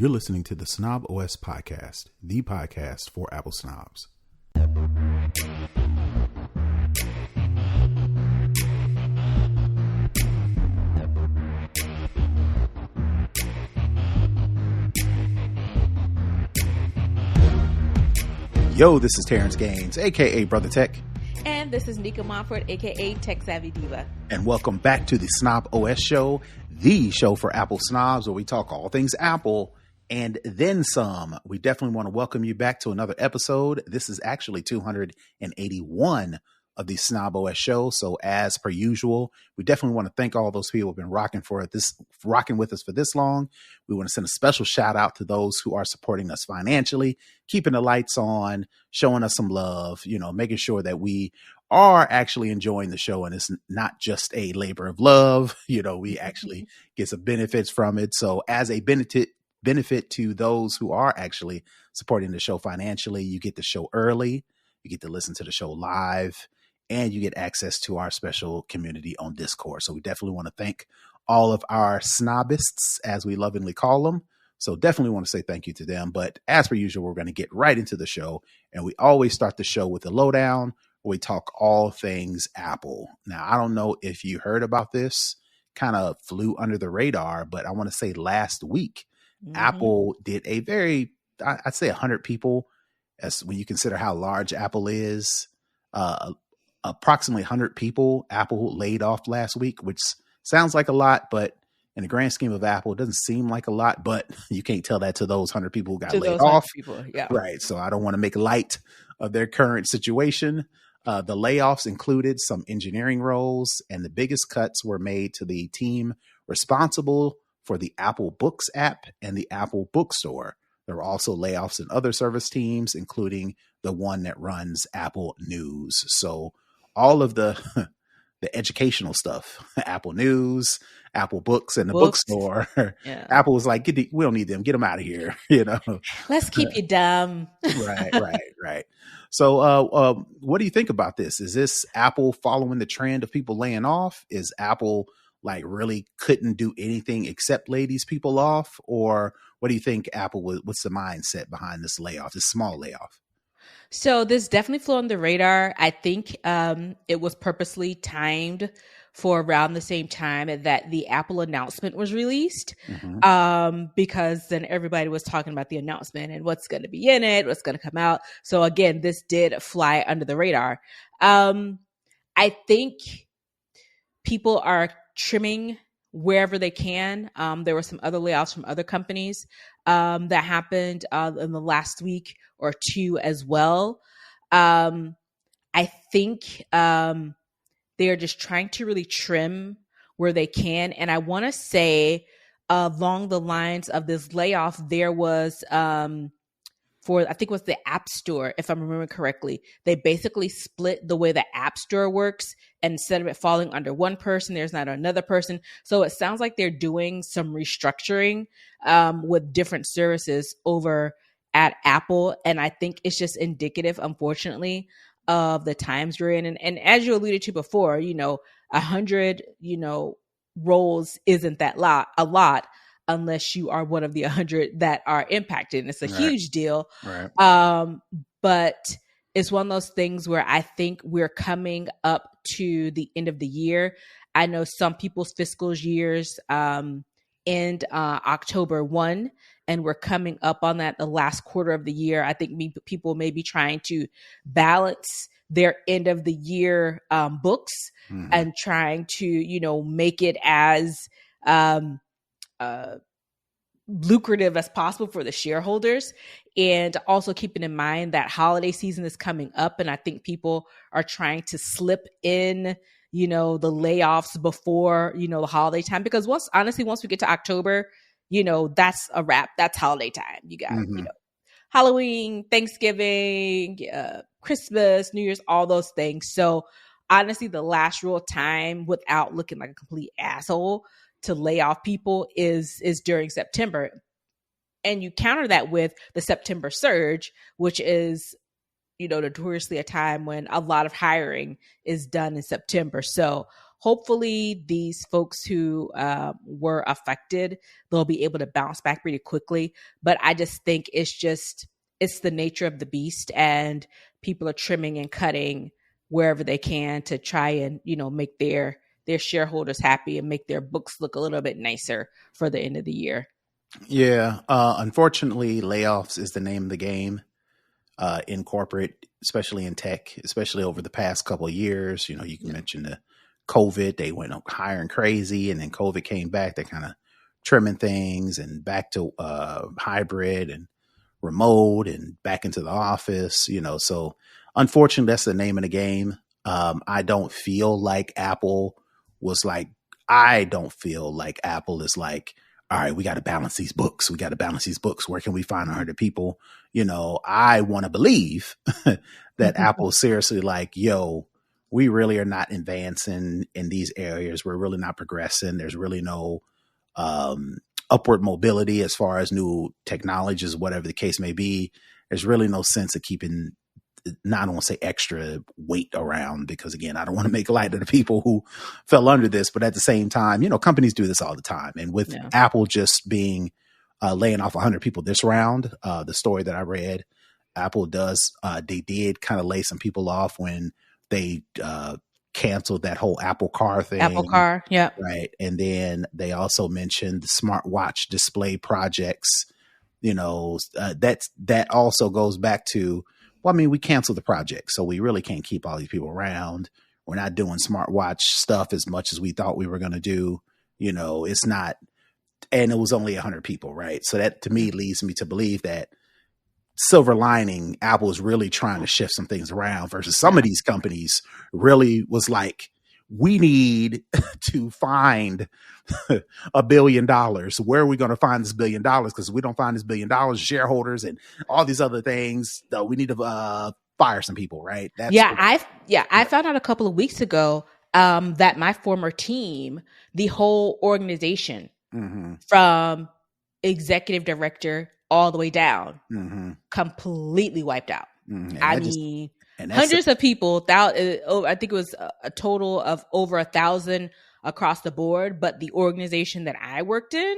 You're listening to the Snob OS Podcast, the podcast for Apple snobs. Yo, this is Terrence Gaines, aka Brother Tech. And this is Nika Montfort, aka Tech Savvy Diva. And welcome back to the Snob OS Show, the show for Apple snobs, where we talk all things Apple and then some. We definitely want to welcome you back to another episode. This is actually 281 of the Snob OS Show. So as per usual, we definitely want to thank all those people who have been rocking with us for this long. We want to send a special shout out to those who are supporting us financially, keeping the lights on, showing us some love, making sure that we are actually enjoying the show and it's not just a labor of love. We actually get some benefits from it. So as a benefit to those who are actually supporting the show financially, you get the show early, you get to listen to the show live, and you get access to our special community on Discord. So we definitely want to thank all of our snobists, as we lovingly call them. So definitely want to say thank you to them. But as per usual, we're going to get right into the show. And we always start the show with a lowdown, where we talk all things Apple. Now, I don't know if you heard about this, kind of flew under the radar, but I want to say last week, Apple did a very, I'd say 100 people, as when you consider how large Apple is, approximately 100 people Apple laid off last week, which sounds like a lot, but in the grand scheme of Apple, it doesn't seem like a lot, but you can't tell that to those 100 people who got laid off. People, yeah. Right. So I don't want to make light of their current situation. The layoffs included some engineering roles, and the biggest cuts were made to the team responsible for the Apple Books app and the Apple Bookstore. There were also layoffs in other service teams, including the one that runs Apple News. So all of the educational stuff, Apple News, Apple Books, and the bookstore, yeah. Apple was like, we don't need them. Get them out of here. Let's keep you dumb. Right. So what do you think about this? Is this Apple following the trend of people laying off? Is Apple like really couldn't do anything except lay these people off? Or what do you think Apple what's the mindset behind this layoff, this small layoff? So this definitely flew on the radar. I think it was purposely timed for around the same time that the Apple announcement was released, because then everybody was talking about the announcement and what's going to be in it, what's going to come out. So again, this did fly under the radar. I think people are trimming wherever they can. There were some other layoffs from other companies that happened in the last week or two as well. I think they are just trying to really trim where they can. And I want to say along the lines of this layoff, there was for, I think it was the App Store, if I'm remembering correctly, they basically split the way the App Store works. And instead of it falling under one person, there's not another person. So it sounds like they're doing some restructuring with different services over at Apple. And I think it's just indicative, unfortunately, of the times we're in. And as you alluded to before, 100, roles isn't that a lot, unless you are one of the 100 that are impacted. And it's a huge deal. Right. But it's one of those things where I think we're coming up to the end of the year. I know some people's fiscal years end October 1, and we're coming up on that, the last quarter of the year. I think people may be trying to balance their end of the year books and trying to, make it as lucrative as possible for the shareholders, and also keeping in mind that holiday season is coming up, and I think people are trying to slip in the layoffs before the holiday time, because once we get to October, that's a wrap. That's holiday time. You got Halloween, Thanksgiving, Christmas, New Year's, all those things. So honestly, the last real time without looking like a complete asshole to lay off people is during September. And you counter that with the September surge, which is, notoriously a time when a lot of hiring is done in September. So hopefully these folks who were affected, they'll be able to bounce back pretty quickly. But I just think it's the nature of the beast, and people are trimming and cutting wherever they can to try and, make their shareholders happy and make their books look a little bit nicer for the end of the year. Yeah. Unfortunately, layoffs is the name of the game in corporate, especially in tech, especially over the past couple of years. You can mention the COVID, they went up hiring crazy, and then COVID came back. They kind of trimming things and back to hybrid and remote and back into the office, so unfortunately, that's the name of the game. I don't feel like Apple is like, all right, we got to balance these books. Where can we find 100 people? I want to believe that Apple's seriously like, yo, we really are not advancing in these areas. We're really not progressing. There's really no upward mobility as far as new technologies, whatever the case may be. There's really no sense of keeping, not, I don't want to say extra weight around, because again, I don't want to make light of the people who fell under this, but at the same time, companies do this all the time. And with Apple just being laying off 100 people this round, the story that I read, Apple they did kind of lay some people off when they canceled that whole Apple Car thing. Apple Car, yeah. Right. And then they also mentioned the smartwatch display projects. That also goes back to, we canceled the project, so we really can't keep all these people around. We're not doing smartwatch stuff as much as we thought we were going to do. It's not, and it was only 100 people, right? So that to me leads me to believe that silver lining, Apple is really trying to shift some things around versus some of these companies really was like, we need to find $1 billion. Where are we going to find this $1 billion? Because if we don't find this $1 billion, shareholders and all these other things, we need to fire some people, right? I found out a couple of weeks ago that my former team, the whole organization, from executive director all the way down, completely wiped out. Hundreds of people. I think it was a total of over 1,000 across the board. But the organization that I worked in,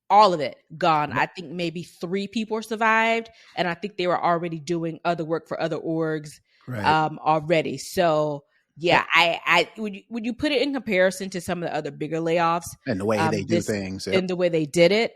all of it gone. I think maybe 3 people survived, and I think they were already doing other work for other orgs already. So I would you put it in comparison to some of the other bigger layoffs and the way they do things, and the way they did it?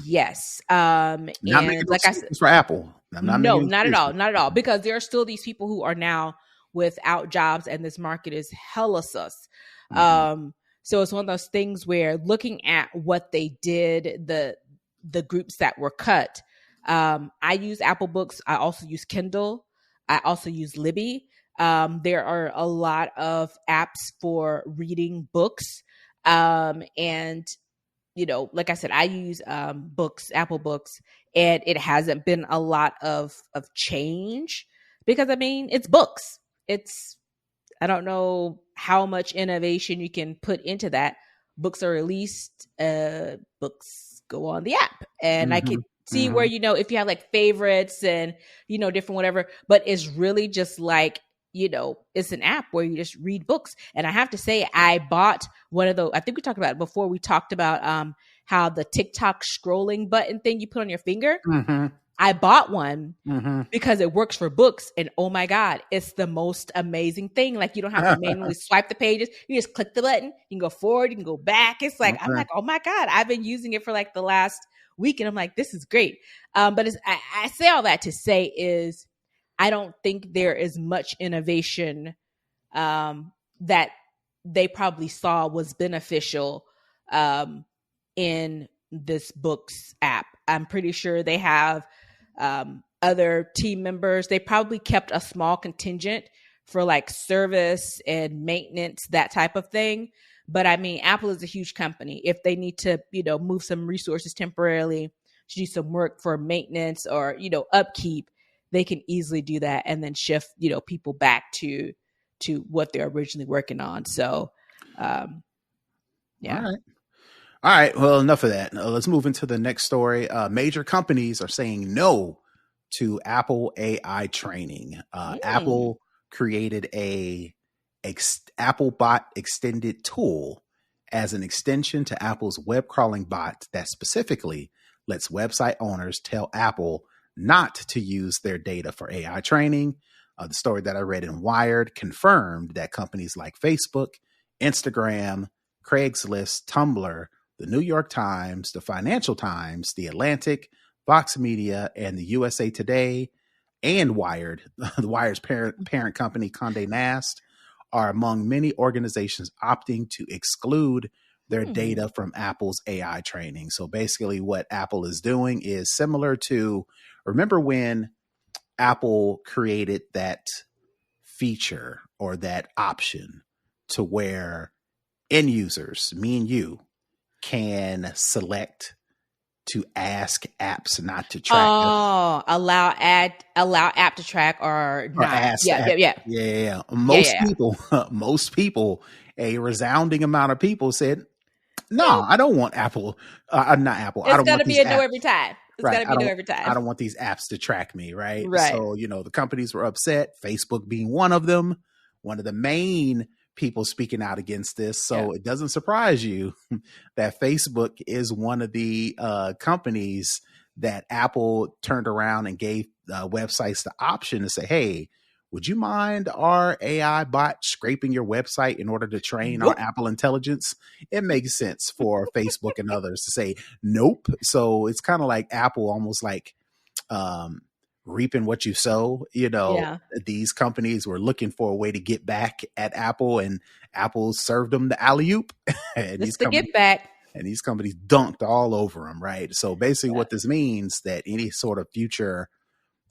Yes. Not and like I said, for Apple. Not at all. Because there are still these people who are now without jobs, and this market is hella sus. So it's one of those things where looking at what they did, the groups that were cut. I use Apple Books. I also use Kindle. I also use Libby. There are a lot of apps for reading books. And like I said, I use Apple Books, and it hasn't been a lot of change because it's books. I don't know how much innovation you can put into that. Books are released, books go on the app, and I can see where, if you have like favorites and, different whatever, but it's really just like, it's an app where you just read books. And I have to say, I bought one of those. I think we talked about it before. We talked about how the TikTok scrolling button thing you put on your finger. I bought one because it works for books. And oh my God, it's the most amazing thing. Like, you don't have to manually swipe the pages. You just click the button. You can go forward. You can go back. It's like, I'm like, oh my God, I've been using it for like the last week. And I'm like, this is great. But I say all that to say is, I don't think there is much innovation that they probably saw was beneficial in this books app. I'm pretty sure they have other team members. They probably kept a small contingent for like service and maintenance, that type of thing. But Apple is a huge company. If they need to, move some resources temporarily to do some work for maintenance or, upkeep, they can easily do that and then shift, people back to what they're originally working on. So, yeah. All right. Well, enough of that. Let's move into the next story. Major companies are saying no to Apple AI training. Apple created a Apple Bot Extended tool as an extension to Apple's web crawling bot that specifically lets website owners tell Apple not to use their data for AI training. The story that I read in Wired confirmed that companies like Facebook, Instagram, Craigslist, Tumblr, the New York Times, the Financial Times, the Atlantic, Vox Media, and the USA Today, and Wired, the Wired's parent company, Condé Nast, are among many organizations opting to exclude their data from Apple's AI training. So basically what Apple is doing is similar to, remember when Apple created that feature or that option to where end users, me and you, can select to ask apps not to track. Oh, allow app to track or not. Ask Yeah. Most people, a resounding amount of people said, no, I don't want Apple. Not Apple. It's I don't got want to be these a apps. no every time. It's got to be no every time. I don't want these apps to track me. Right. Right. So, the companies were upset, Facebook being one of them, one of the main people speaking out against this. So It doesn't surprise you that Facebook is one of the companies that Apple turned around and gave websites the option to say, hey, would you mind our AI bot scraping your website in order to train our Apple intelligence? It makes sense for Facebook and others to say, nope. So it's kind of like Apple almost like reaping what you sow. These companies were looking for a way to get back at Apple, and Apple served them the alley-oop. And get back. And these companies dunked all over them, right? So basically what this means, that any sort of future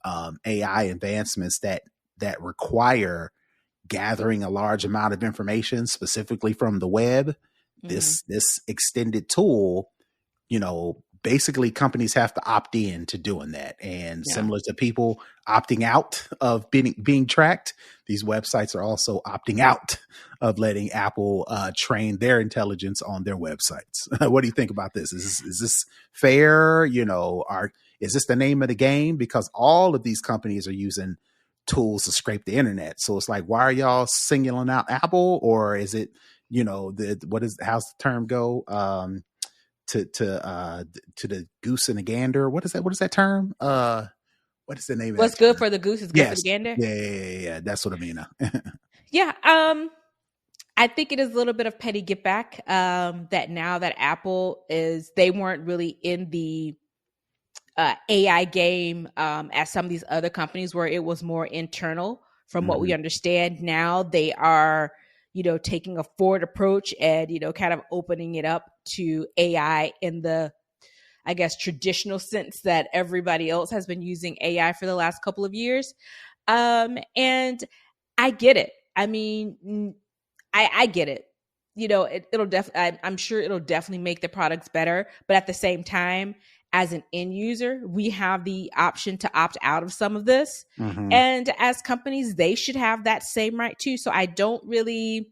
AI advancements that require gathering a large amount of information specifically from the web, this extended tool, basically companies have to opt in to doing that. And similar to people opting out of being tracked, these websites are also opting out of letting Apple train their intelligence on their websites. What do you think about this? Is this fair? Is this the name of the game? Because all of these companies are using tools to scrape the internet. So it's like, why are y'all singling out Apple? Or is it, how's the term go? To the goose and the gander. What is that term? What is the name of What's that good term? for the goose is good for the gander. Yeah. That's what I mean. I think it is a little bit of petty get back. That now that Apple they weren't really in the AI game as some of these other companies where it was more internal from what we understand. Now they are, taking a forward approach and, kind of opening it up to AI in the, I guess, traditional sense that everybody else has been using AI for the last couple of years. And I get it. I mean, I get it. It'll definitely, I'm sure it'll definitely make the products better. But at the same time, as an end user, we have the option to opt out of some of this. And as companies, they should have that same right too. So I don't really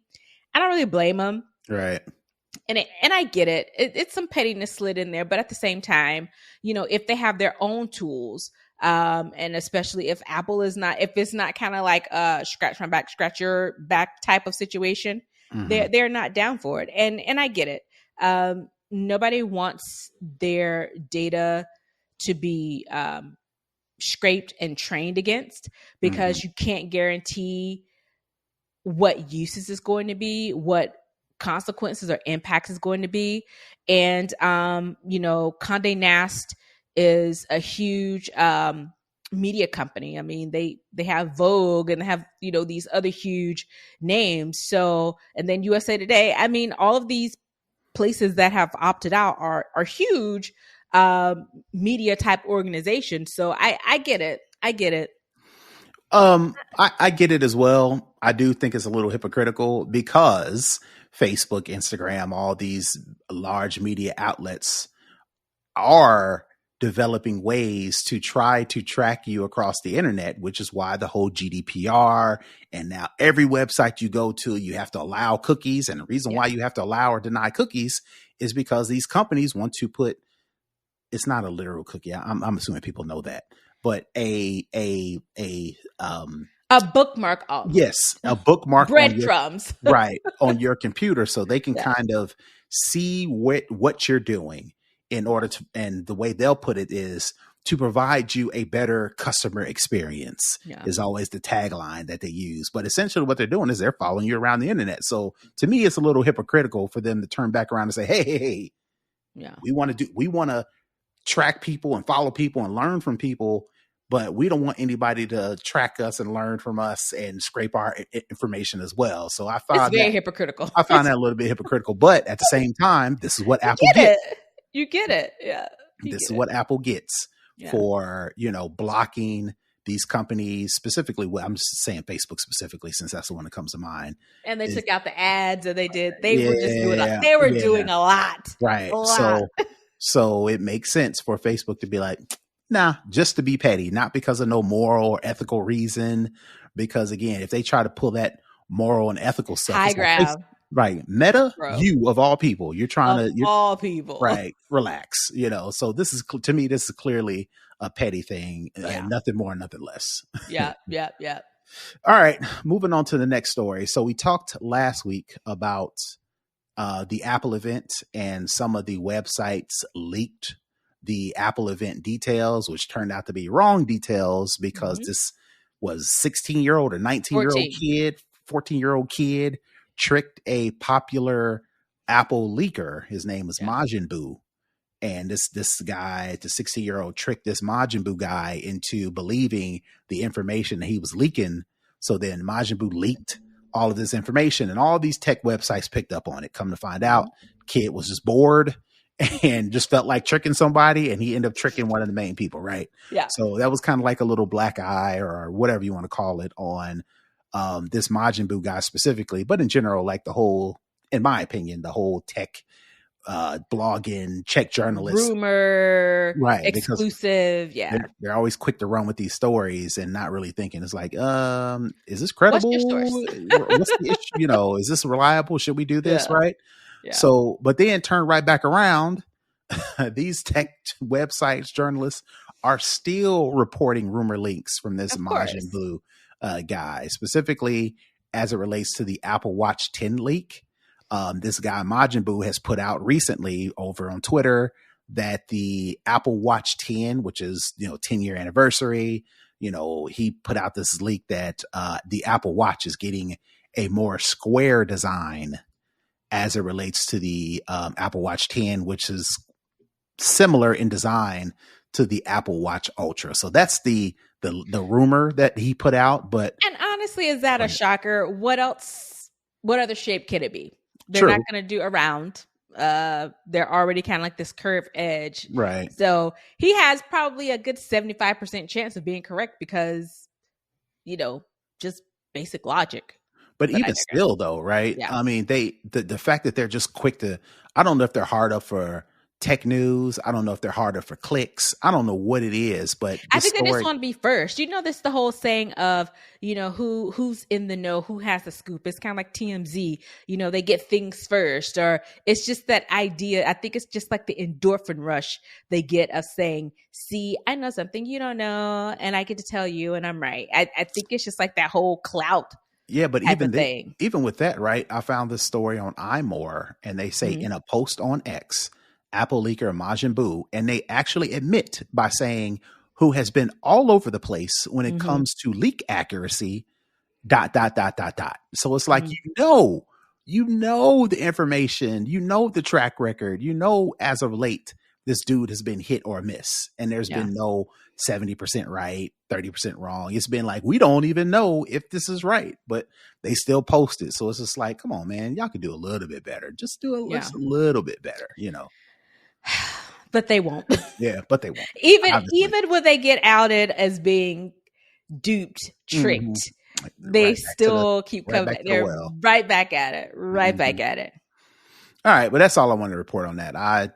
blame them. Right. And I get it. It's some pettiness slid in there, but at the same time, if they have their own tools, and especially if Apple is not, if it's not kind of like a scratch my back, scratch your back type of situation, they're not down for it. And I get it. Nobody wants their data to be scraped and trained against, because you can't guarantee what uses is going to be, what consequences or impacts is going to be. And, Condé Nast is a huge media company. I mean, they have Vogue and they have, these other huge names. So, and then USA Today, I mean, all of these places that have opted out are huge media type organizations. So I get it. I get it. I get it as well. I do think it's a little hypocritical because Facebook, Instagram, all these large media outlets are developing ways to try to track you across the internet, which is why the whole GDPR, and now every website you go to, you have to allow cookies. And the reason why you have to allow or deny cookies is because these companies want to put, it's not a literal cookie. I'm assuming people know that, but a A bookmark of Yes, a bookmark on your breadcrumbs. right on your computer, so they can Yeah. kind of see what you're doing in order to. And the way they'll put it is to provide you a better customer experience. Yeah. Is always the tagline that they use. But essentially, what they're doing is they're following you around the internet. So to me, it's a little hypocritical for them to turn back around and say, "Hey, Yeah. we want to track people and follow people and learn from people." But we don't want anybody to track us and learn from us and scrape our information as well. So It's very hypocritical. I find that a little bit hypocritical. But at the same time, this is what Apple get gets. it. You get it. Yeah. This is what Apple gets for, blocking these companies specifically. Well, I'm just saying Facebook specifically, since that's the one that comes to mind. And they took out the ads, and they were just doing doing a lot. Right. A lot. So it makes sense for Facebook to be like, nah, just to be petty, not because of no moral or ethical reason. Because again, if they try to pull that moral and ethical stuff, high ground. Like, right. Meta, you of all people, you're trying to all people. Right. Relax. So this is, to me, this is clearly a petty thing. Nothing more, nothing less. Yeah. All right. Moving on to the next story. So we talked last week about the Apple event, and some of the websites leaked the Apple event details, which turned out to be wrong details because this was 16-year-old or 19-year-old kid, 14-year-old kid tricked a popular Apple leaker. His name is Majin Bu. And this guy, the 16-year-old, tricked this Majin Bu guy into believing the information that he was leaking. So then Majin Bu leaked all of this information, and all these tech websites picked up on it. Come to find out, kid was just bored and just felt like tricking somebody, and he ended up tricking one of the main people, right? Yeah. So that was kind of like a little black eye, or whatever you want to call it, on this Majin Bu guy specifically, but in general, like the whole, in my opinion, the whole tech blogging, check journalists, rumor, right? Exclusive, they're always quick to run with these stories and not really thinking. It's like, is this credible? What's your source? What's the issue? Is this reliable? Should we do this? Right? Yeah. So, but then turn right back around. These tech websites, journalists are still reporting rumor leaks from this Majin Bu guy, specifically as it relates to the Apple Watch 10 leak. This guy Majin Bu has put out recently over on Twitter that the Apple Watch 10, which is 10-year anniversary, he put out this leak that the Apple Watch is getting a more square design as it relates to the Apple Watch 10, which is similar in design to the Apple Watch Ultra. So that's the rumor that he put out. But honestly, is that a shocker? What else? What other shape can it be? They're not going to do a round. They're already kind of like this curved edge. Right. So he has probably a good 75% chance of being correct because, just basic logic. But even still though, right? Yeah. I mean, the fact that they're just quick to, I don't know if they're hard up for tech news. I don't know if they're harder for clicks. I don't know what it is, but I think they just want to be first. This the whole saying of, who's in the know, who has the scoop. It's kind of like TMZ, they get things first, or it's just that idea. I think it's just like the endorphin rush they get of saying, see, I know something you don't know, and I get to tell you, and I'm right. I think it's just like that whole clout. Yeah, but even with that, right? I found this story on iMore, and they say in a post on X, Apple leaker Majin Bu, and they actually admit by saying who has been all over the place when it comes to leak accuracy, ... So it's like, the information, the track record, as of late, this dude has been hit or miss, and there's been no 70% right, 30% wrong. It's been like, we don't even know if this is right, but they still post it. So it's just like, come on, man, y'all could do a little bit better. Just do a little bit better, But they won't. Yeah, but they won't. Even when they get outed as being duped, tricked, they still keep coming. They're right back at it. Right back at it. All right, but that's all I wanted to report on that.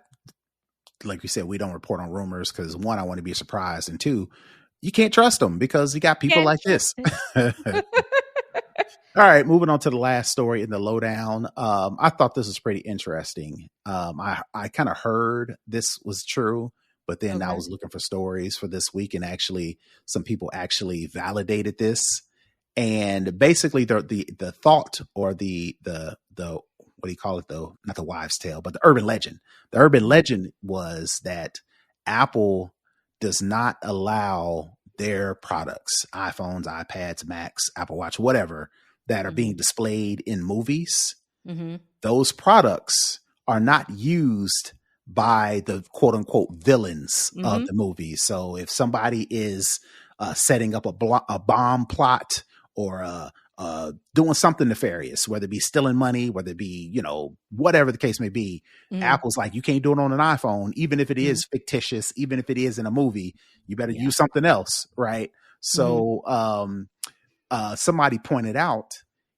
Like you said, we don't report on rumors because, one, I want to be surprised, and two, you can't trust them because you got people like this. All right, moving on to the last story in the lowdown. I thought this was pretty interesting. I kind of heard this was true, but then I was looking for stories for this week, and actually some people actually validated this. And basically the thought, or the what do you call it though? Not the wives' tale, but the urban legend. The urban legend was that Apple does not allow their products, iPhones, iPads, Macs, Apple Watch, whatever, that are being displayed in movies. Those products are not used by the quote unquote villains of the movie. So if somebody is setting up a bomb plot, or doing something nefarious, whether it be stealing money, whether it be, whatever the case may be, Apple's like, you can't do it on an iPhone, even if it is fictitious, even if it is in a movie, you better use something else. Right. So somebody pointed out,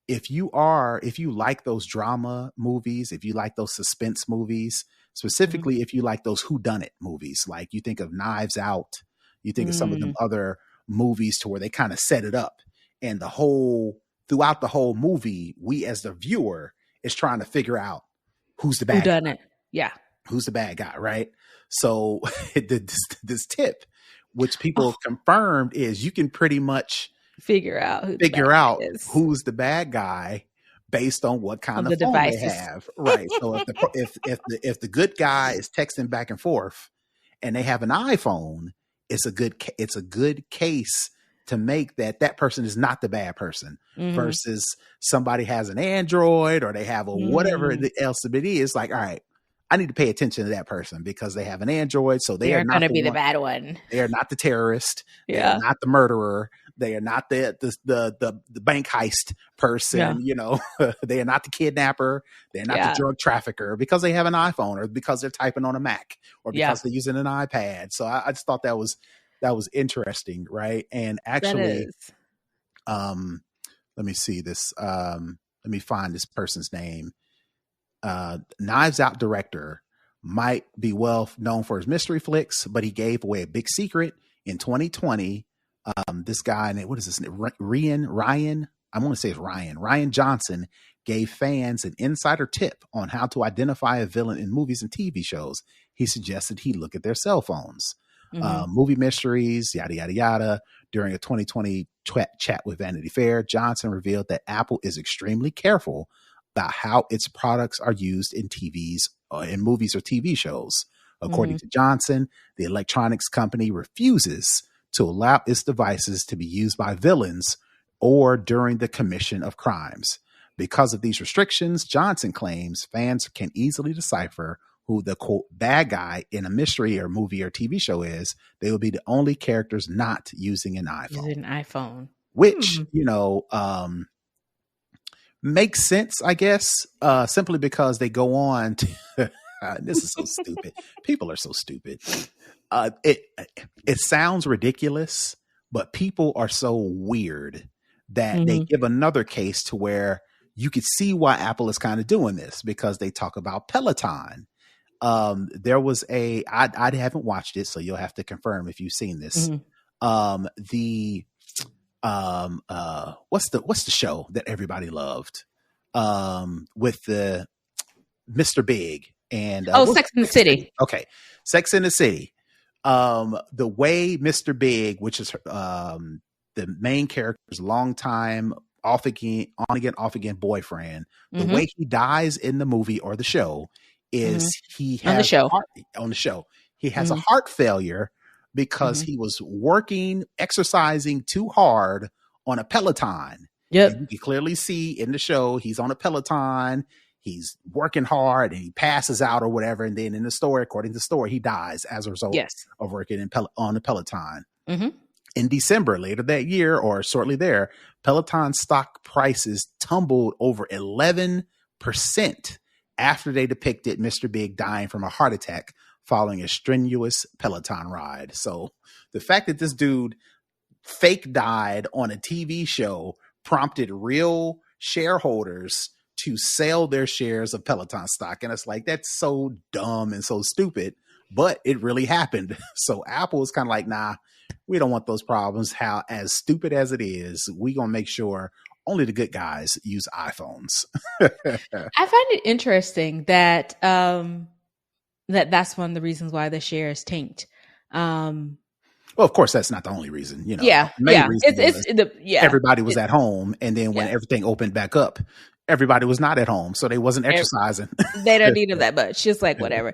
if you like those drama movies, if you like those suspense movies, specifically if you like those whodunit movies, like you think of Knives Out, you think of some of them other movies to where they kind of set it up, and throughout the whole movie, we as the viewer is trying to figure out who's the bad guy. Yeah. Who's the bad guy, right? So this tip, which people confirmed, is you can pretty much figure out who's the bad guy based on what kind of phone devices they have. Right. So if the good guy is texting back and forth and they have an iPhone, it's a good case to make that person is not the bad person, versus somebody has an Android, or they have a whatever else it is. Like, all right, I need to pay attention to that person because they have an Android. So they are not going to be the bad one. They are not the terrorist. They are not the murderer. They are not the bank heist person. They are not the kidnapper. They're not the drug trafficker, because they have an iPhone, or because they're typing on a Mac, or because they're using an iPad. So I just thought that was interesting, right? And actually, let me see this. Let me find this person's name. Knives Out director might be well known for his mystery flicks, but he gave away a big secret in 2020. This guy, what is this? Ryan. I want to say it's Ryan. Ryan Johnson gave fans an insider tip on how to identify a villain in movies and TV shows. He suggested he look at their cell phones. Movie mysteries, yada, yada, yada. During a 2020 chat with Vanity Fair, Johnson revealed that Apple is extremely careful about how its products are used in in movies or TV shows. According to Johnson, the electronics company refuses to allow its devices to be used by villains or during the commission of crimes. Because of these restrictions, Johnson claims fans can easily decipher who the quote bad guy in a mystery or movie or TV show is. They will be the only characters not using an iPhone. Which, makes sense, I guess, simply because they go on to this is so stupid. People are so stupid. It sounds ridiculous, but people are so weird that they give another case to where you could see why Apple is kind of doing this, because they talk about Peloton. There was I haven't watched it, so you'll have to confirm if you've seen this. What's the show that everybody loved? With the Mr. Big and Sex and the City. Okay. Sex and the City. The way Mr. Big, which is the main character's longtime on again boyfriend, the way he dies in the movie or the show is he has on the show. He has a heart failure because he was exercising too hard on a Peloton. Yep. And you can clearly see in the show, he's on a Peloton, he's working hard and he passes out or whatever. And then in the story, according to the story, he dies as a result of working on the Peloton. In December, later that year or shortly there, Peloton stock prices tumbled over 11% after they depicted Mr. Big dying from a heart attack following a strenuous Peloton ride. So the fact that this dude fake died on a TV show prompted real shareholders to sell their shares of Peloton stock. And it's like, that's so dumb and so stupid, but it really happened. So Apple is kind of like, nah, we don't want those problems. How, as stupid as it is, we gonna make sure only the good guys use iPhones. I find it interesting that that's one of the reasons why the shares tanked. Well, of course, that's not the only reason. The Yeah, main yeah. reason was Yeah. everybody was at home, and then when Yeah. everything opened back up, everybody was not at home, so they wasn't exercising. They don't need him that much. Just like whatever.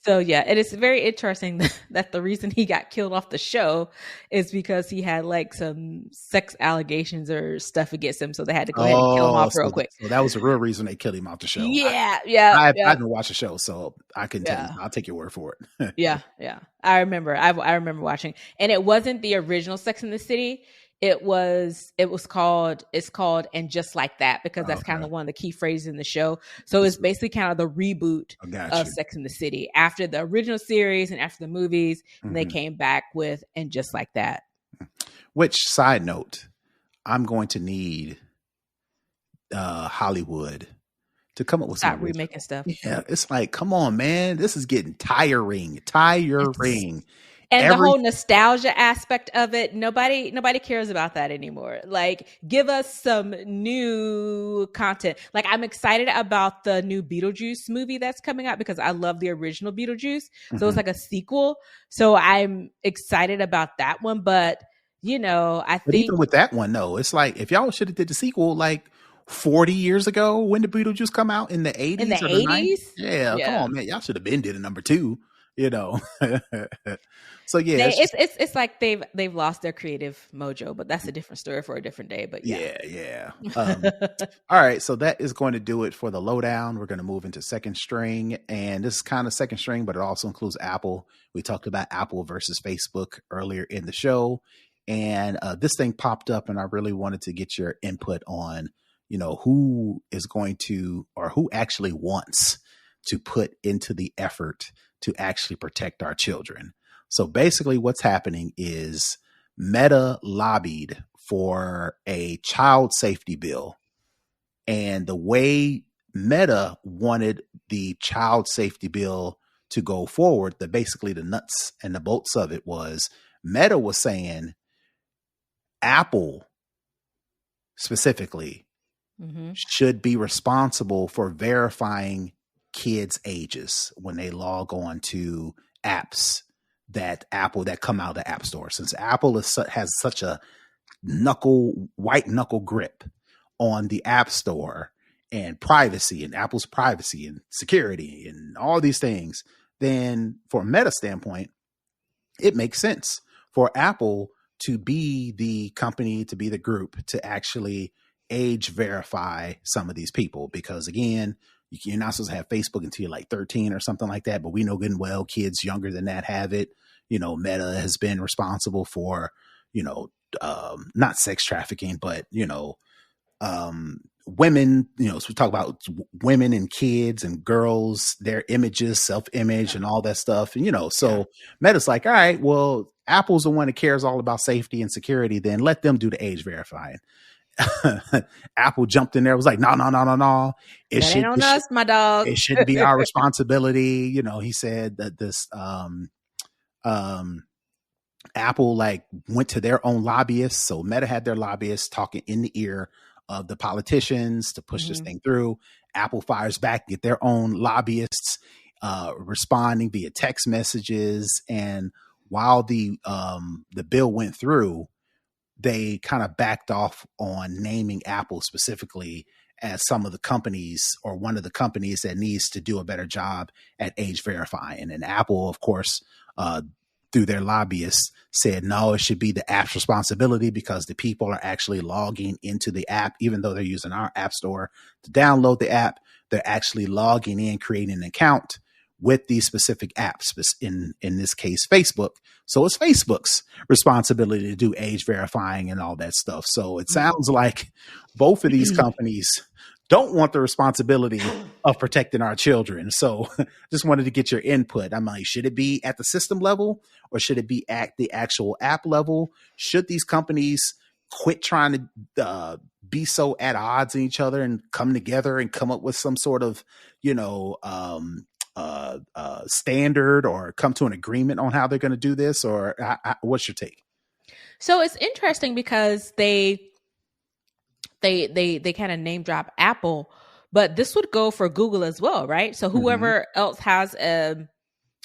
So yeah, and it's very interesting that the reason he got killed off the show is because he had like some sex allegations or stuff against him, so they had to go ahead and kill him Oh, off real quick. so that was the real reason they killed him off the show. Yeah, yeah, I yeah, didn't watch the show, so I can tell you. yeah. I'll take your word for it. Yeah, yeah. I remember. I remember watching, and it wasn't the original Sex in the City. It's called And Just Like That, because that's kind of one of the key phrases in the show. So it's basically kind of the reboot of Sex in the City after the original series and after the movies, and they came back with And Just Like That. Which, side note, I'm going to need Hollywood to come up with Stop remaking stuff. Yeah, it's like, come on, man, this is getting tiring. And the whole nostalgia aspect of it, nobody cares about that anymore. Like, give us some new content. Like, I'm excited about the new Beetlejuice movie that's coming out because I love the original Beetlejuice. So it's like a sequel. So I'm excited about that one. But, I think even with that one, though, it's like, if y'all should have did the sequel, like 40 years ago, when did Beetlejuice come out? In the 80s? In the 80s? Yeah, come on, man. Y'all should have been did a number 2, So yeah, it's like they've lost their creative mojo, but that's a different story for a different day. But yeah. All right, so that is going to do it for the lowdown. We're going to move into second string, and this is kind of second string, but it also includes Apple. We talked about Apple versus Facebook earlier in the show, and this thing popped up, and I really wanted to get your input on, who is going to, or who actually wants to put into the effort to actually protect our children. So basically what's happening is Meta lobbied for a child safety bill. And the way Meta wanted the child safety bill to go forward, basically the nuts and the bolts of it was, Meta was saying Apple specifically should be responsible for verifying kids' ages when they log on to apps that come out of the App Store. Since Apple has such a white knuckle grip on the App Store and privacy and Apple's privacy and security and all these things, then from a Meta standpoint, it makes sense for Apple to be the company, to be the group to actually age verify some of these people. Because again, you're not supposed to have Facebook until you're like 13 or something like that. But we know good and well kids younger than that have it. Meta has been responsible for, not sex trafficking, but, women, so we talk about women and kids and girls, their images, self-image and all that stuff. And, so Meta's like, all right, well, Apple's the one that cares all about safety and security. Then let them do the age verifying. Apple jumped in there, was like, no. It ain't on us, my dog. It shouldn't be our responsibility. He said that this Apple went to their own lobbyists. So Meta had their lobbyists talking in the ear of the politicians to push this thing through. Apple fires back, get their own lobbyists responding via text messages. And while the bill went through, they kind of backed off on naming Apple specifically as some of the companies, or one of the companies that needs to do a better job at age verifying. And Apple, of course, through their lobbyists, said, no, it should be the app's responsibility because the people are actually logging into the app. Even though they're using our app store to download the app, they're actually logging in, creating an account with these specific apps, in this case, Facebook. So it's Facebook's responsibility to do age verifying and all that stuff. So it sounds like both of these companies don't want the responsibility of protecting our children. So just wanted to get your input. I'm like, should it be at the system level or should it be at the actual app level? Should these companies quit trying to be so at odds in each other and come together and come up with some sort of, standard or come to an agreement on how they're going to do this? Or what's your take? So it's interesting because they kind of name drop Apple, but this would go for Google as well, right? So whoever else has a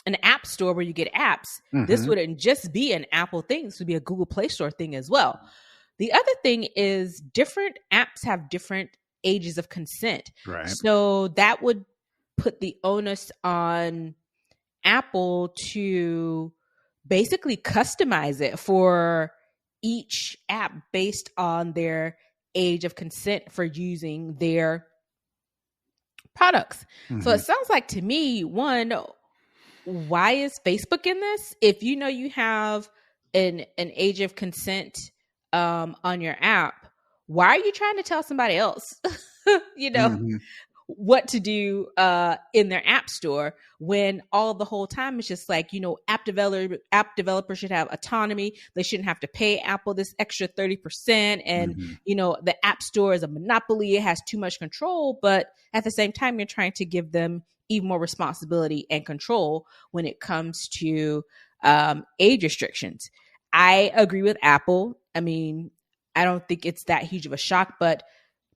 an app store where you get apps, this wouldn't just be an Apple thing. This would be a Google Play Store thing as well. The other thing is different apps have different ages of consent. Right. So that would put the onus on Apple to basically customize it for each app based on their age of consent for using their products. So it sounds like to me, one, why is Facebook in this? If you know you have an age of consent on your app, why are you trying to tell somebody else, what to do in their app store when all the whole time it's just like, app developers should have autonomy. They shouldn't have to pay Apple this extra 30%. And, the app store is a monopoly. It has too much control. But at the same time, you're trying to give them even more responsibility and control when it comes to age restrictions. I agree with Apple. I mean, I don't think it's that huge of a shock, but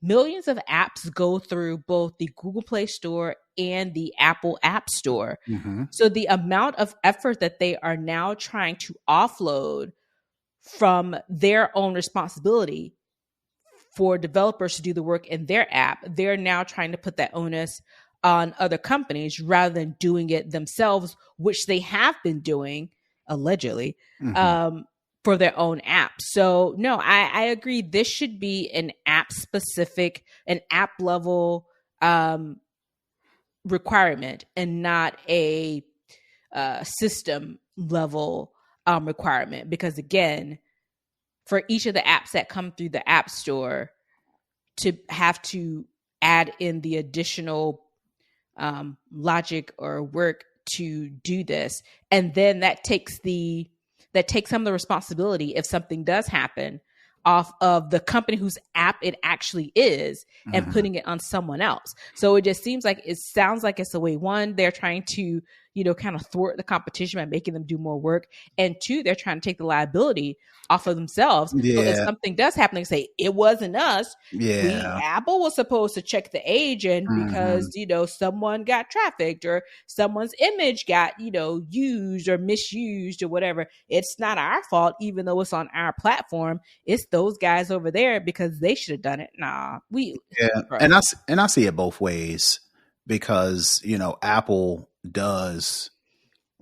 millions of apps go through both the Google Play Store and the Apple App Store. So the amount of effort that they are now trying to offload from their own responsibility for developers to do the work in their app, they're now trying to put that onus on other companies rather than doing it themselves, which they have been doing allegedly for their own app. So no, I agree. This should be an app specific, an app level requirement and not a system level requirement. Because again, for each of the apps that come through the App Store to have to add in the additional logic or work to do this. And then that takes some of the responsibility if something does happen off of the company whose app it actually is and putting it on someone else. So it just sounds like it's the way, one, they're trying to, kind of thwart the competition by making them do more work. And two, they're trying to take the liability off of themselves. Yeah. So if something does happen, they say, it wasn't us. Yeah. Apple was supposed to check the age and because, someone got trafficked or someone's image got, used or misused or whatever. It's not our fault, even though it's on our platform. It's those guys over there because they should have done it. Nah, and I see it both ways because, Apple does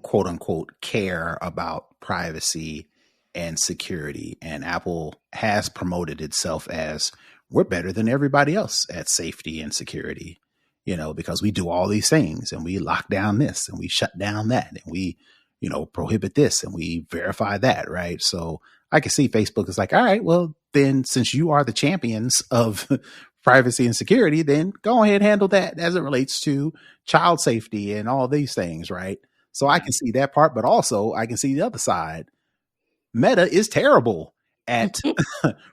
quote unquote care about privacy and security. And Apple has promoted itself as we're better than everybody else at safety and security, because we do all these things and we lock down this and we shut down that and we, prohibit this and we verify that. Right. So I can see Facebook is like, all right, well, then since you are the champions of privacy and security, then go ahead and handle that as it relates to child safety and all these things. Right. So I can see that part, but also I can see the other side. Meta is terrible at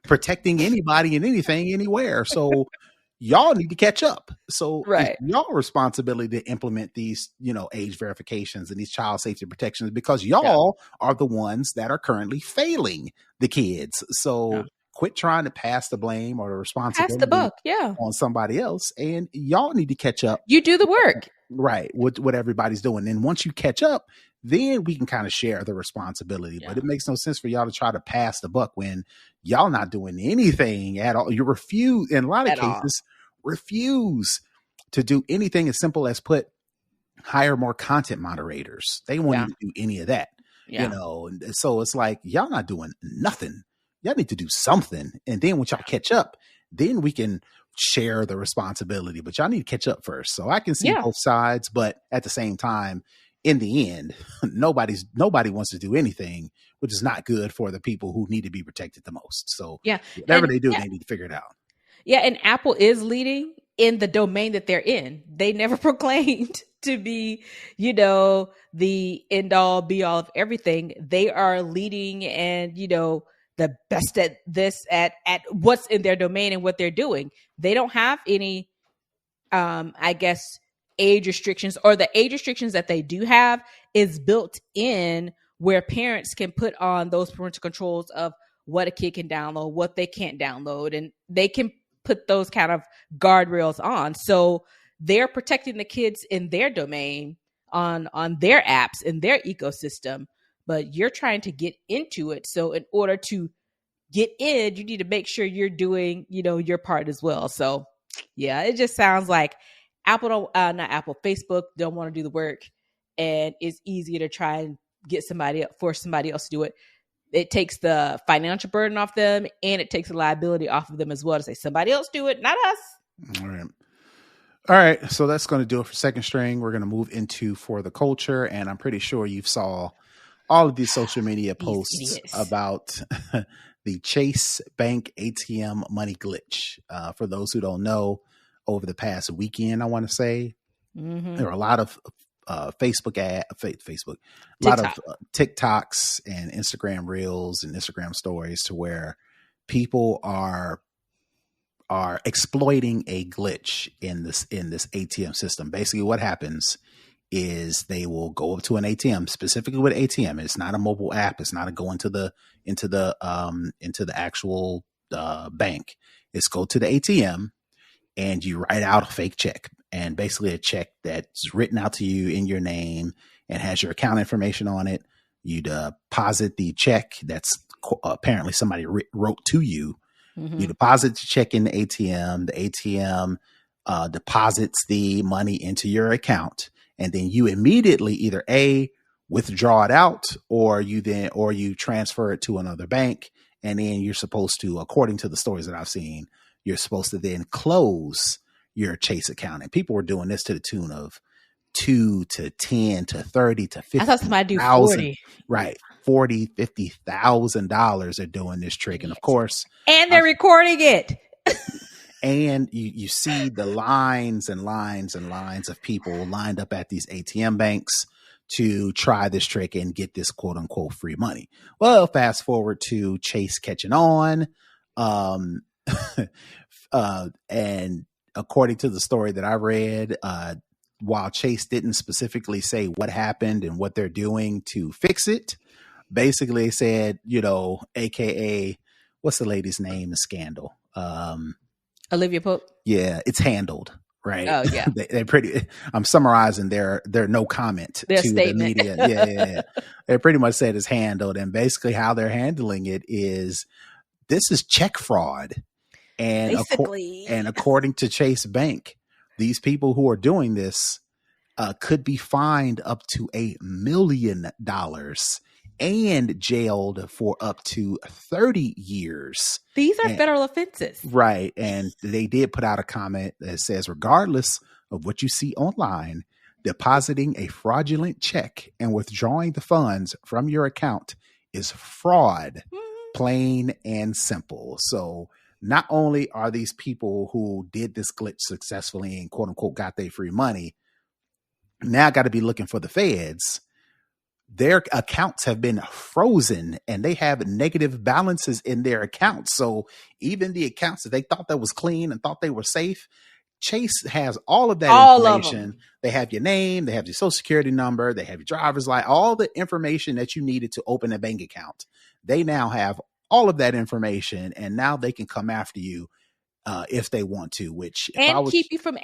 protecting anybody and anything anywhere. So y'all need to catch up. So right. It's y'all responsibility to implement these, age verifications and these child safety protections because y'all are the ones that are currently failing the kids. So quit trying to pass the blame or the responsibility pass the buck, on somebody else. And y'all need to catch up. You do the work. Right. With what everybody's doing. And once you catch up, then we can kind of share the responsibility. But it makes no sense for y'all to try to pass the buck when y'all not doing anything at all. You refuse, in a lot of cases, refuse to do anything as simple as hire more content moderators. They won't even do any of that, And so it's like, y'all not doing nothing. Y'all need to do something. And then once y'all catch up, then we can share the responsibility. But y'all need to catch up first. So I can see both sides. But at the same time, in the end, nobody wants to do anything, which is not good for the people who need to be protected the most. So whatever they do, they need to figure it out. Yeah. And Apple is leading in the domain that they're in. They never proclaimed to be, the end all be all of everything. They are leading and, the best at this, at what's in their domain and what they're doing. They don't have any, age restrictions, or the age restrictions that they do have is built in where parents can put on those parental controls of what a kid can download, what they can't download, and they can put those kind of guardrails on. So they're protecting the kids in their domain on their apps in their ecosystem, but you're trying to get into it. So in order to get in, you need to make sure you're doing, your part as well. So yeah, it just sounds like Facebook don't want to do the work, and it's easier to try and force somebody else to do it. It takes the financial burden off them, and it takes the liability off of them as well to say somebody else do it, not us. All right. So that's going to do it for Second String. We're going to move into For the Culture. And I'm pretty sure you saw all of these social media posts about the Chase Bank ATM money glitch. For those who don't know, over the past weekend, I want to say, there were a lot of Facebook, a lot of TikToks and Instagram Reels and Instagram Stories to where people are exploiting a glitch in this ATM system. Basically, what happens is they will go up to an ATM, specifically with ATM. It's not a mobile app. It's not a go into the actual bank. It's go to the ATM and you write out a fake check, and basically a check that's written out to you in your name and has your account information on it. You deposit the check that's apparently somebody wrote to you. You deposit the check in the ATM. The ATM deposits the money into your account, and then you immediately either withdraw it out, or you transfer it to another bank, and then you're supposed to, according to the stories that I've seen, you're supposed to then close your Chase account. And people were doing this to the tune of $2 to $10 to $30 to $50,000. I thought somebody do 40. Right. $40,000-$50,000 they're doing this trick. And of course, and they're recording it. And you see the lines and lines and lines of people lined up at these ATM banks to try this trick and get this quote unquote free money. Well, fast forward to Chase catching on. And according to the story that I read, while Chase didn't specifically say what happened and what they're doing to fix it, basically they said, AKA, what's the lady's name? The scandal. Olivia Pope. Yeah, it's handled. Right. Oh yeah. They're pretty. I'm summarizing their no comment their to statement. The media. Yeah. They pretty much said it's handled, and basically how they're handling it is this is check fraud. And according to Chase Bank, these people who are doing this could be fined up to $1 million and jailed for up to 30 years. These are federal offenses. Right. And they did put out a comment that says, regardless of what you see online, depositing a fraudulent check and withdrawing the funds from your account is fraud, plain and simple. So not only are these people who did this glitch successfully and quote unquote got their free money, now got to be looking for the feds. Their accounts have been frozen and they have negative balances in their accounts. So even the accounts that they thought that was clean and thought they were safe, Chase has all of that information. They have your name, they have your social security number, they have your driver's license, all the information that you needed to open a bank account. They now have all of that information, and now they can come after you if they want to, keep you from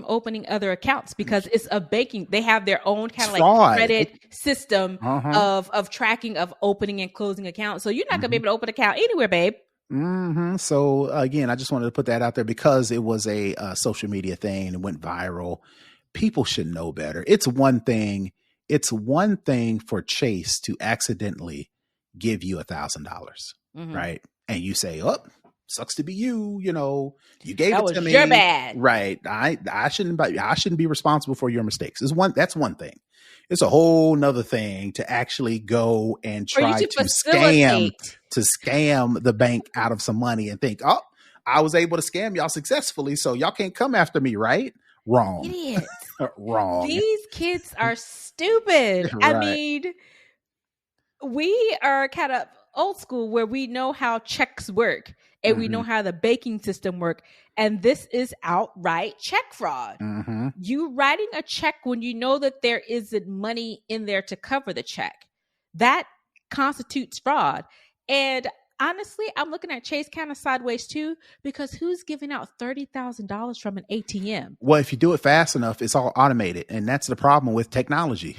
opening other accounts, because it's a banking. They have their own kind of like credit system of tracking of opening and closing accounts. So you're not gonna be able to open an account anywhere, babe. So again, I just wanted to put that out there because it was a social media thing and it went viral. People should know better. It's one thing for Chase to accidentally give you $1,000, right? And you say, "Oh, sucks to be you. You gave it to me. Your bad, right? I shouldn't be responsible for your mistakes." That's one thing. It's a whole nother thing to actually go and try to scam the bank out of some money and think, "Oh, I was able to scam y'all successfully, so y'all can't come after me," right? Wrong. Idiots. Wrong. These kids are stupid. Right. I mean, we are kind of old school where we know how checks work and we know how the banking system work. And this is outright check fraud. You writing a check when you know that there isn't money in there to cover the check, that constitutes fraud. And honestly, I'm looking at Chase kind of sideways too, because who's giving out $30,000 from an ATM? Well, if you do it fast enough, it's all automated. And that's the problem with technology.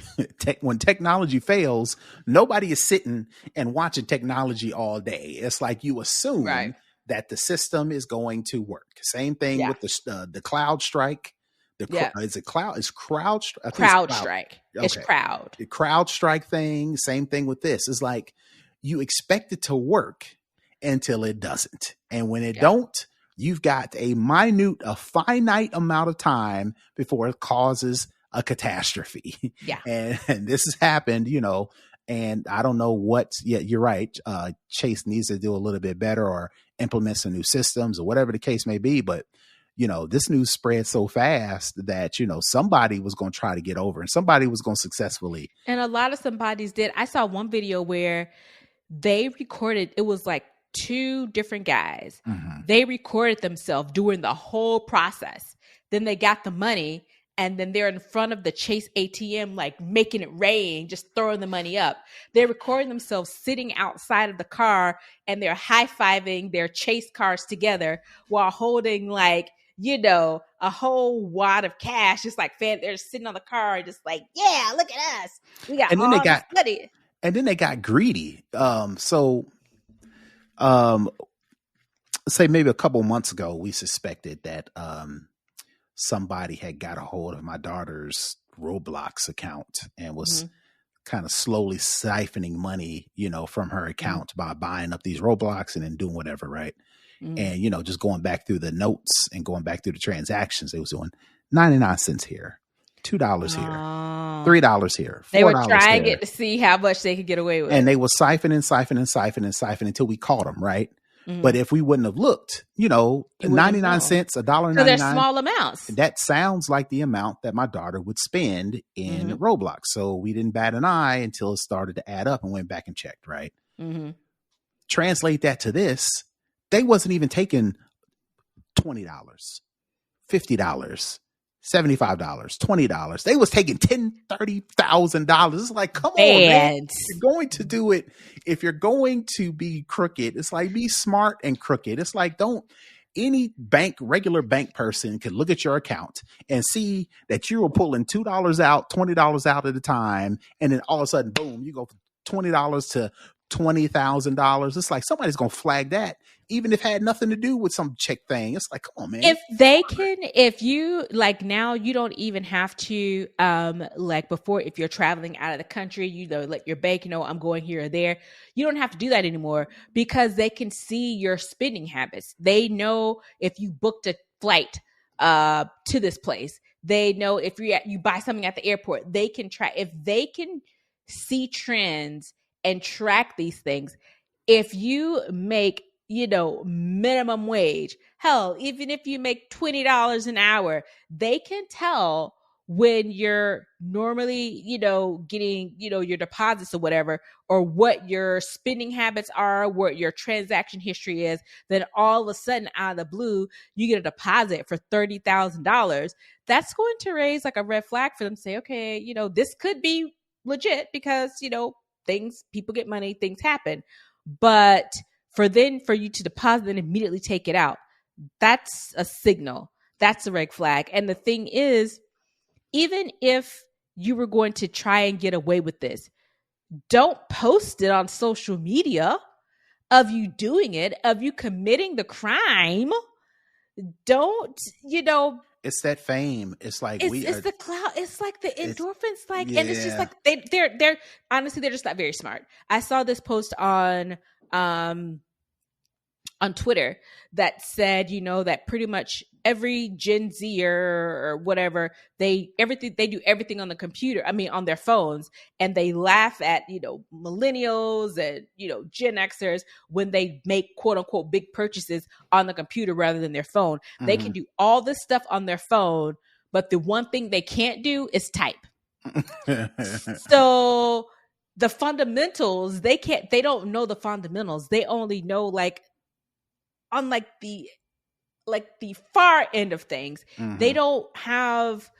When technology fails, nobody is sitting and watching technology all day. It's like you assume that the system is going to work. Same thing with the cloud strike. Is it cloud? Is crowd? CrowdStrike. Okay. It's crowd. The CrowdStrike thing. Same thing with this. It's like you expect it to work until it doesn't, and when it don't, you've got a finite amount of time before it causes a catastrophe. Yeah, and this has happened, And I don't know what. Yeah, you're right. Chase needs to do a little bit better or implement some new systems or whatever the case may be, but. This news spread so fast that, somebody was going to try to get over and somebody was going to successfully. And a lot of somebodies did. I saw one video where they recorded, it was like 2 different guys. Mm-hmm. They recorded themselves during the whole process. Then they got the money and then they're in front of the Chase ATM, like making it rain, just throwing the money up. They're recording themselves sitting outside of the car and they're high-fiving their Chase cars together while holding like, a whole wad of cash. Just like they're sitting on the car, just like, yeah, look at us. We got all this money. And then they got greedy. Say maybe a couple months ago, we suspected that somebody had got a hold of my daughter's Roblox account and was kind of slowly siphoning money, from her account by buying up these Roblox and then doing whatever, right? And, just going back through the notes and going back through the transactions, they was doing 99 cents here, $2 here, $3 here, $4 They were trying there. it to see how much they could get away with. And they were siphoning until we caught them, right? Mm-hmm. But if we wouldn't have looked, 99 cents, $1.99. So they're small amounts. That sounds like the amount that my daughter would spend in Roblox. So we didn't bat an eye until it started to add up and went back and checked, right? Mm-hmm. Translate that to this. They wasn't even taking $20, $50, $75, $20. They was taking $10,000, $30,000. It's like, come on, man. If you're going to do it, if you're going to be crooked, it's like be smart and crooked. It's like any regular bank person can look at your account and see that you were pulling $2 out, $20 out at a time, and then all of a sudden, boom, you go from $20 to $20,000. It's like somebody's gonna flag that, even if it had nothing to do with some check thing. It's like, come on, man. If you like now, you don't even have to like before. If you're traveling out of the country, let your bank know I'm going here or there. You don't have to do that anymore because they can see your spending habits. They know if you booked a flight to this place. They know if you buy something at the airport. They can track if they can see trends and track these things. If you make, minimum wage, hell, even if you make $20 an hour, they can tell when you're normally, getting, your deposits or whatever, or what your spending habits are, what your transaction history is. Then all of a sudden, out of the blue, you get a deposit for $30,000. That's going to raise like a red flag for them to say, okay, this could be legit because, people get money, things happen. But for you to deposit and immediately take it out, that's a signal. That's a red flag. And the thing is, even if you were going to try and get away with this, don't post it on social media of you doing it, of you committing the crime. Don't, it's that fame. It's like it's the cloud. It's like the endorphins, and it's just like they're honestly they're just not very smart. I saw this post on Twitter that said, that pretty much every Gen Z or whatever, they do everything on the computer. I mean, on their phones, and they laugh at, millennials and, Gen Xers when they make quote unquote big purchases on the computer rather than their phone. Mm-hmm. They can do all this stuff on their phone, but the one thing they can't do is type. So the fundamentals, they don't know the fundamentals. They only know on the far end of things. Mm-hmm. They don't have,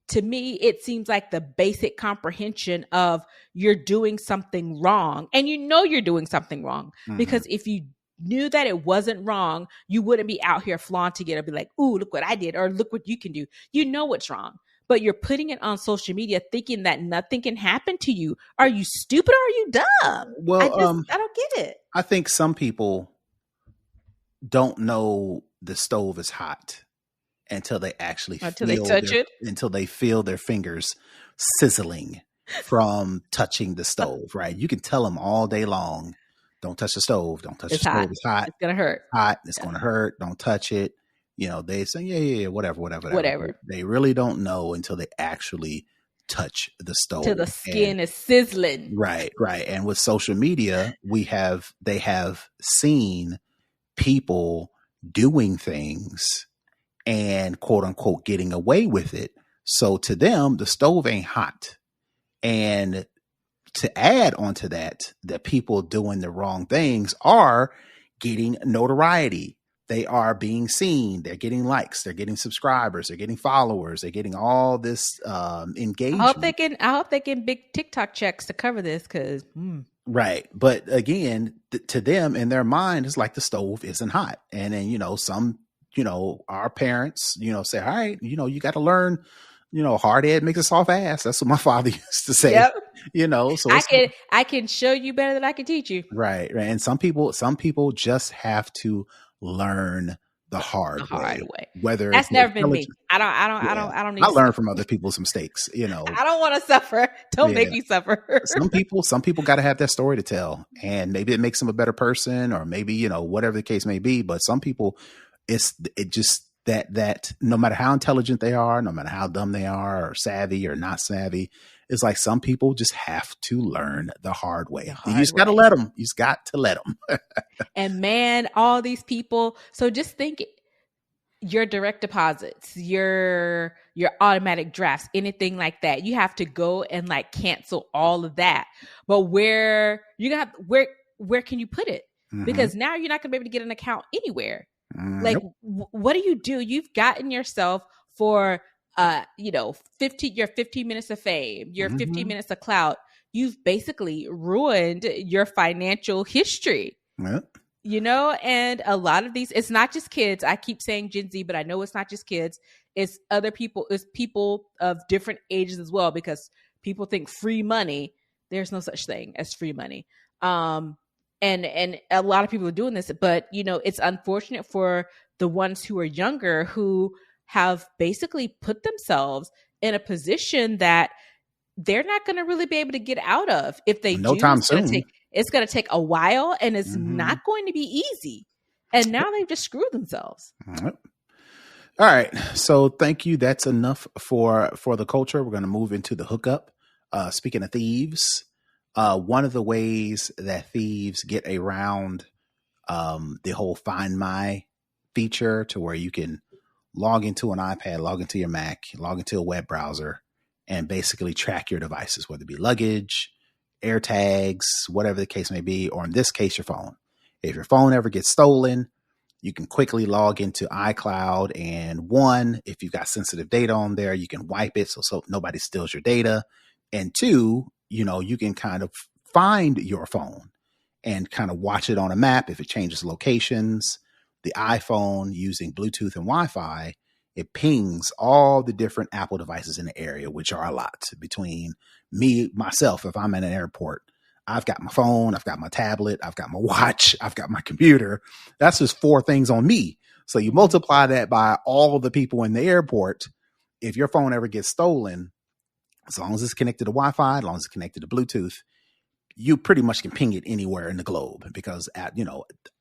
to me, it seems like the basic comprehension of you're doing something wrong. And you're doing something wrong. Mm-hmm. Because if you knew that it wasn't wrong, you wouldn't be out here flaunting it or be like, ooh, look what I did, or look what you can do. You know what's wrong, but you're putting it on social media thinking that nothing can happen to you. Are you stupid or are you dumb? Well, I don't get it. I think some people don't know the stove is hot until they actually until they feel their fingers sizzling from touching the stove, right? You can tell them all day long, don't touch the stove, don't touch the stove, it's hot, it's gonna hurt, it's gonna hurt, don't touch it. They say yeah, whatever. They really don't know until they actually touch the stove till the skin is sizzling. Right. And with social media, they have seen people doing things and quote unquote getting away with it. So to them, the stove ain't hot. And to add onto that, the people doing the wrong things are getting notoriety. They are being seen. They're getting likes. They're getting subscribers. They're getting followers. They're getting all this engagement. I hope they get big TikTok checks to cover this because. Right. But again, to them in their mind, it's like the stove isn't hot. And then, some, our parents, say, all right, you got to learn, hard head makes a soft ass. That's what my father used to say, so I can show you better than I can teach you. Right. And some people just have to learn the hard way. Whether that's never been me. I don't need I learn from other people's mistakes, I don't want to suffer. Don't make me suffer. Some people got to have that story to tell, and maybe it makes them a better person, or maybe, whatever the case may be. But some people, it just that no matter how intelligent they are, no matter how dumb they are, or savvy or not savvy, it's like some people just have to learn the hard way. You just got to let them. You just got to let them. And man, all these people. So just think your direct deposits, your automatic drafts, anything like that. You have to go and like cancel all of that. But where can you put it? Mm-hmm. Because now you're not going to be able to get an account anywhere. Like, what do? You've gotten yourself for, 15 minutes of fame, your 15 minutes of clout. You've basically ruined your financial history, and a lot of these, it's not just kids. I keep saying Gen Z, but I know it's not just kids. It's other people. It's people of different ages as well, because people think free money. There's no such thing as free money. And a lot of people are doing this, but it's unfortunate for the ones who are younger, who have basically put themselves in a position that they're not going to really be able to get out of. If they no time soon. It's going to take a while, and it's not going to be easy. And now they've just screwed themselves. All right. So thank you. That's enough for the culture. We're going to move into the hookup. Speaking of thieves, one of the ways that thieves get around the whole Find My feature, to where you can log into an iPad, log into your Mac, log into a web browser, and basically track your devices, whether it be luggage, air tags, whatever the case may be, or in this case, your phone. If your phone ever gets stolen, you can quickly log into iCloud, and one, if you've got sensitive data on there, you can wipe it so nobody steals your data. And two, you can kind of find your phone and kind of watch it on a map if it changes locations. The iPhone, using Bluetooth and Wi-Fi, it pings all the different Apple devices in the area, which are a lot. Between myself, if I'm in an airport, I've got my phone, I've got my tablet, I've got my watch, I've got my computer. That's just 4 things on me. So you multiply that by all the people in the airport. If your phone ever gets stolen, as long as it's connected to Wi-Fi, as long as it's connected to Bluetooth, you pretty much can ping it anywhere in the globe, because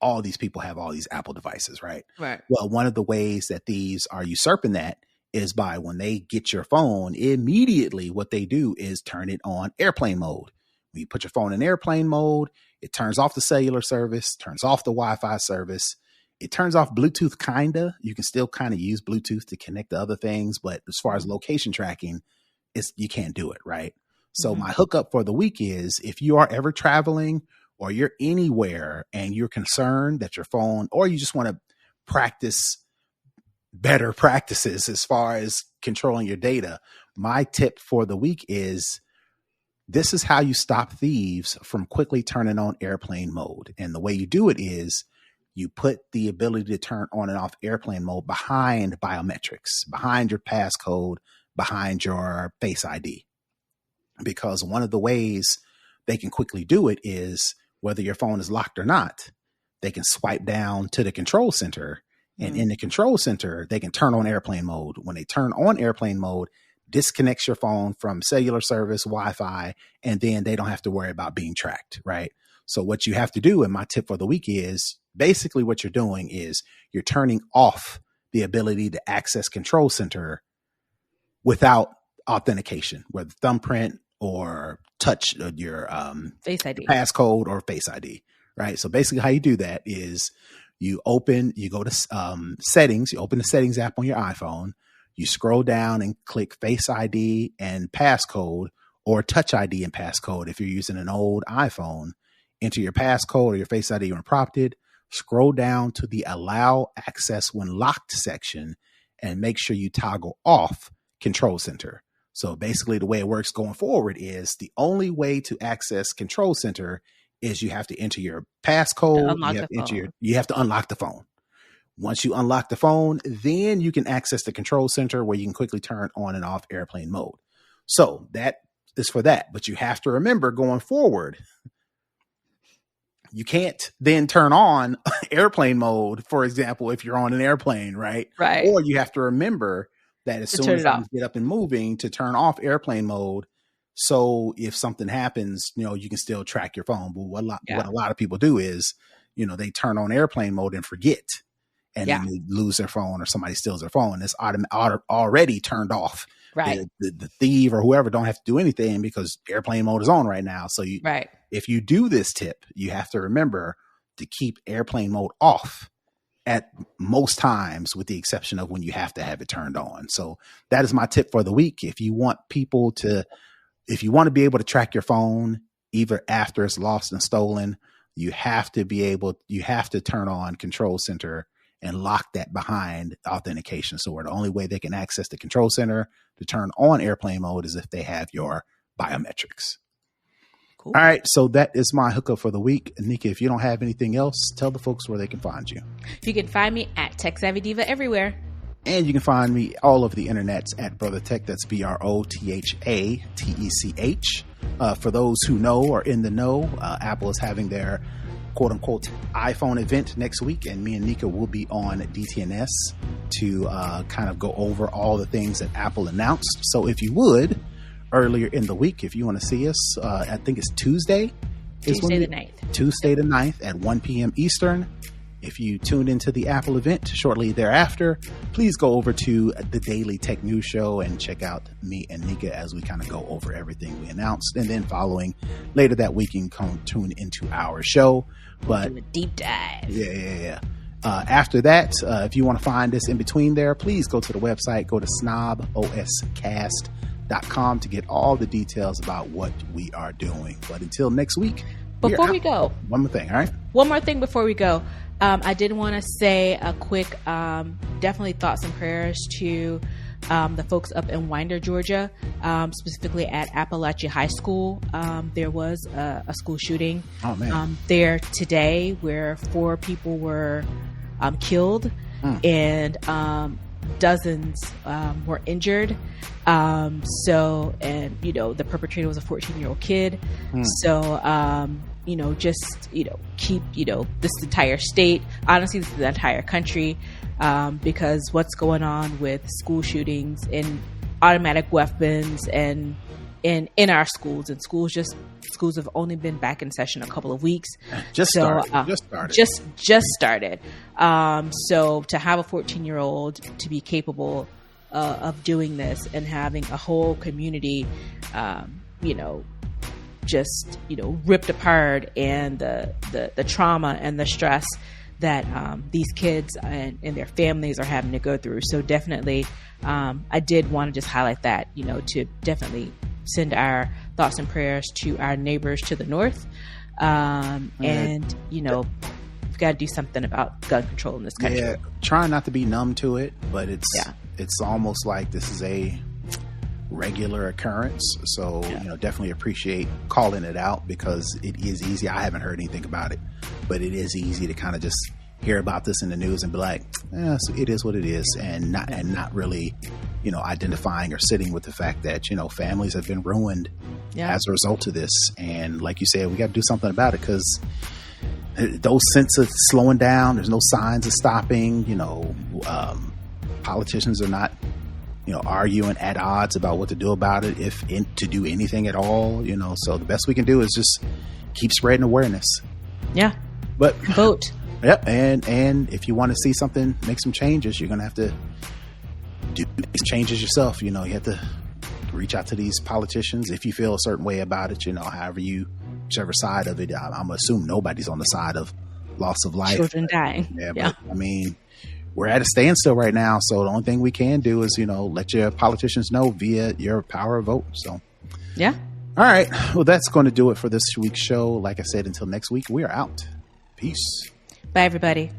all these people have all these Apple devices, right? Right. Well, one of the ways that these are usurping that is by, when they get your phone, immediately what they do is turn it on airplane mode. When you put your phone in airplane mode, it turns off the cellular service, turns off the Wi-Fi service. It turns off Bluetooth, kinda. You can still kind of use Bluetooth to connect to other things, but as far as location tracking, you can't do it, right? So my hookup for the week is, if you are ever traveling or you're anywhere and you're concerned that your phone, or you just want to practice better practices as far as controlling your data, my tip for the week is, this is how you stop thieves from quickly turning on airplane mode. And the way you do it is, you put the ability to turn on and off airplane mode behind biometrics, behind your passcode, behind your Face ID. Because one of the ways they can quickly do it is, whether your phone is locked or not, they can swipe down to the control center. And in the control center, they can turn on airplane mode. When they turn on airplane mode, disconnects your phone from cellular service, Wi-Fi, and then they don't have to worry about being tracked, right? So what you have to do, and my tip for the week is, basically what you're doing is you're turning off the ability to access control center without authentication, whether thumbprint or touch your Face ID, passcode or Face ID, right? So basically how you do that is you go to settings, you open the settings app on your iPhone, you scroll down and click Face ID and passcode, or Touch ID and passcode. If you're using an old iPhone, enter your passcode or your Face ID when prompted, scroll down to the Allow Access When Locked section and make sure you toggle off Control Center. So basically the way it works going forward is, the only way to access Control Center is you have to enter your passcode. You have to unlock the phone. Once you unlock the phone, then you can access the Control Center, where you can quickly turn on and off airplane mode. So that is for that. But you have to remember, going forward, you can't then turn on airplane mode, for example, if you're on an airplane, right? Right. Or you have to remember that as soon as you get up and moving, to turn off airplane mode. So if something happens, you can still track your phone. But what a lot of people do is, they turn on airplane mode and forget, and then they lose their phone, or somebody steals their phone. It's already turned off. Right. The thief or whoever don't have to do anything, because airplane mode is on right now. So if you do this tip, you have to remember to keep airplane mode off at most times, with the exception of when you have to have it turned on. So that is my tip for the week. If you want to be able to track your phone, either after it's lost and stolen, you have to turn on Control Center and lock that behind authentication. So the only way they can access the Control Center to turn on airplane mode is if they have your biometrics. Cool. All right. So that is my hookup for the week. Nika, if you don't have anything else, tell the folks where they can find you. You can find me at Tech Savvy Diva everywhere. And you can find me all over the internets at Brother Tech. That's BROTHATECH. For those who know or in the know, Apple is having their quote unquote iPhone event next week, and me and Nika will be on DTNS to kind of go over all the things that Apple announced. So if you would, earlier in the week, if you want to see us, I think it's Tuesday the 9th at 1 p.m. Eastern. If you tuned into the Apple event shortly thereafter, please go over to the Daily Tech News Show and check out me and Nika as we kind of go over everything we announced. And then following later that week, you can tune into our show. But do a deep dive. Yeah. After that, if you want to find us in between there, please go to the website, go to snoboscast.com to get all the details about what we are doing. But until next week. Before we go. One more thing, all right? One more thing before we go. I did want to say a quick, definitely thoughts and prayers to the folks up in Winder, Georgia, specifically at Appalachia High School. There was a school shooting there today where 4 people were killed and dozens were injured. The perpetrator was a 14-year-old kid. So, keep, this entire state, honestly, this is the entire country, because what's going on with school shootings and automatic weapons and in our schools, and schools have only been back in session a couple of weeks. Just started. So to have a 14-year-old to be capable of doing this and having a whole community, ripped apart, and the trauma and the stress that these kids and their families are having to go through. So definitely, I did want to just highlight that, to definitely send our thoughts and prayers to our neighbors to the north. We've got to do something about gun control in this country. Yeah, trying not to be numb to it, but it's almost like this is a regular occurrence. So, definitely appreciate calling it out, because it is easy. I haven't heard anything about it, but it is easy to kind of just hear about this in the news and be like, so it is what it is, and not really, identifying or sitting with the fact that, families have been ruined as a result of this. And like you said, we got to do something about it, because those sense of slowing down, there's no signs of stopping. Politicians are not, arguing at odds about what to do about it, to do anything at all. So the best we can do is just keep spreading awareness. Yeah. But vote. Yep. And if you want to see something, make some changes, you're going to have to do changes yourself. You have to reach out to these politicians if you feel a certain way about it, whichever side of it. I'm assuming nobody's on the side of loss of life. Children dying. Yeah. But, we're at a standstill right now. So the only thing we can do is, let your politicians know via your power of vote. So, yeah. All right. Well, that's going to do it for this week's show. Like I said, until next week, we are out. Peace. Bye, everybody.